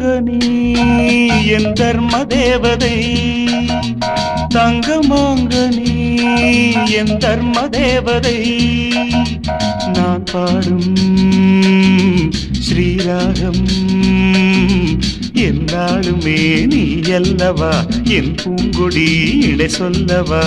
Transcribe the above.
தங்கமாங்கனி என் தர்ம தேவதை தங்கமாங்கனி என் தர்ம தேவதை நான் பாடும் ஸ்ரீராகம் என்னாலுமே நீ அல்லவா என் பூங்கொடி இடை சொல்லவா